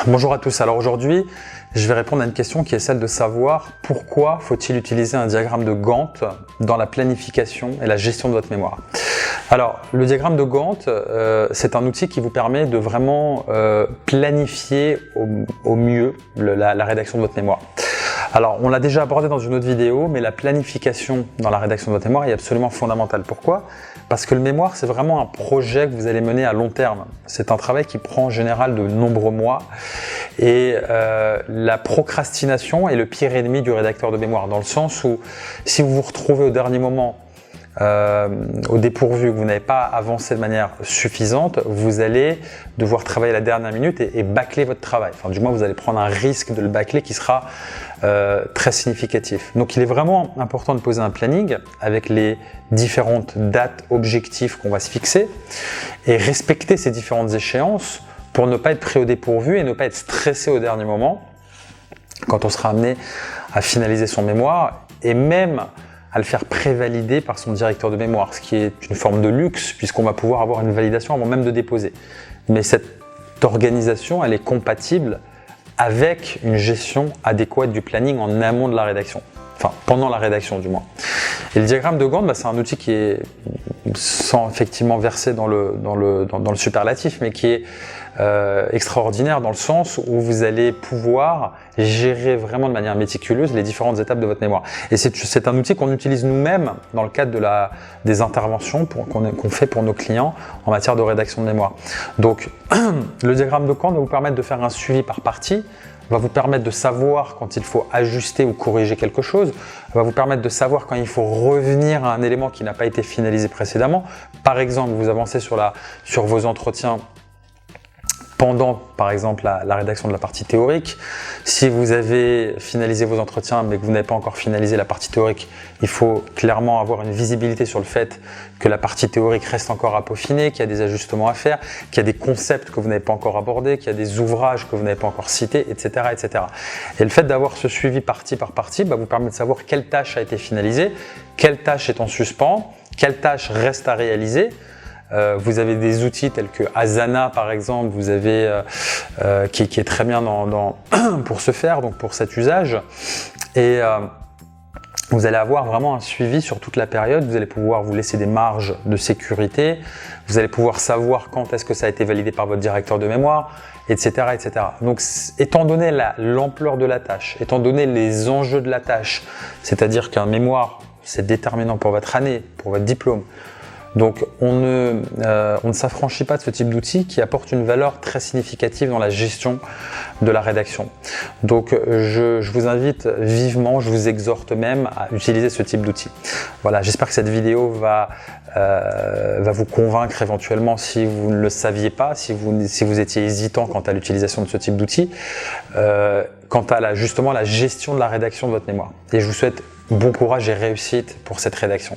Bonjour à tous, alors aujourd'hui je vais répondre à une question qui est celle de savoir pourquoi faut-il utiliser un diagramme de Gantt dans la planification et la gestion de votre mémoire. Alors le diagramme de Gantt c'est un outil qui vous permet de vraiment planifier au mieux la rédaction de votre mémoire. Alors on l'a déjà abordé dans une autre vidéo, mais la planification dans la rédaction de votre mémoire est absolument fondamentale. Pourquoi ? Parce que le mémoire c'est vraiment un projet que vous allez mener à long terme. C'est un travail qui prend en général de nombreux mois et la procrastination est le pire ennemi du rédacteur de mémoire, dans le sens où si vous vous retrouvez au dernier moment au dépourvu, que vous n'avez pas avancé de manière suffisante, vous allez devoir travailler la dernière minute et bâcler votre travail. Enfin, du moins, vous allez prendre un risque de le bâcler qui sera très significatif. Donc, il est vraiment important de poser un planning avec les différentes dates objectifs qu'on va se fixer et respecter ces différentes échéances pour ne pas être pris au dépourvu et ne pas être stressé au dernier moment quand on sera amené à finaliser son mémoire et même à le faire prévalider par son directeur de mémoire, ce qui est une forme de luxe puisqu'on va pouvoir avoir une validation avant même de déposer. Mais cette organisation, elle est compatible avec une gestion adéquate du planning en amont de la rédaction, enfin pendant la rédaction du moins. Et le diagramme de Gantt, c'est un outil qui est sans effectivement verser dans le superlatif, mais qui est extraordinaire dans le sens où vous allez pouvoir gérer vraiment de manière méticuleuse les différentes étapes de votre mémoire. Et c'est un outil qu'on utilise nous-mêmes dans le cadre des interventions qu'on fait pour nos clients en matière de rédaction de mémoire. Donc le diagramme de Gantt va vous permettre de faire un suivi par partie, va vous permettre de savoir quand il faut ajuster ou corriger quelque chose, va vous permettre de savoir quand il faut revenir à un élément qui n'a pas été finalisé précédemment. Par exemple, vous avancez sur vos entretiens pendant, par exemple, la rédaction de la partie théorique. Si vous avez finalisé vos entretiens mais que vous n'avez pas encore finalisé la partie théorique, il faut clairement avoir une visibilité sur le fait que la partie théorique reste encore à peaufiner, qu'il y a des ajustements à faire, qu'il y a des concepts que vous n'avez pas encore abordés, qu'il y a des ouvrages que vous n'avez pas encore cités, etc., etc. Et le fait d'avoir ce suivi partie par partie vous permet de savoir quelle tâche a été finalisée, quelle tâche est en suspens, quelle tâche reste à réaliser. Vous avez des outils tels que Asana par exemple, vous avez qui est très bien pour ce faire, donc pour cet usage. Et vous allez avoir vraiment un suivi sur toute la période, vous allez pouvoir vous laisser des marges de sécurité, vous allez pouvoir savoir quand est-ce que ça a été validé par votre directeur de mémoire, etc. etc. Donc étant donné l'ampleur de la tâche, étant donné les enjeux de la tâche, c'est-à-dire qu'un mémoire c'est déterminant pour votre année, pour votre diplôme, donc on ne s'affranchit pas de ce type d'outil qui apporte une valeur très significative dans la gestion de la rédaction. Donc je vous invite vivement, je vous exhorte même à utiliser ce type d'outil. Voilà, j'espère que cette vidéo va vous convaincre éventuellement si vous ne le saviez pas, si vous étiez hésitant quant à l'utilisation de ce type d'outil, quant à justement la gestion de la rédaction de votre mémoire. Et je vous souhaite bon courage et réussite pour cette rédaction.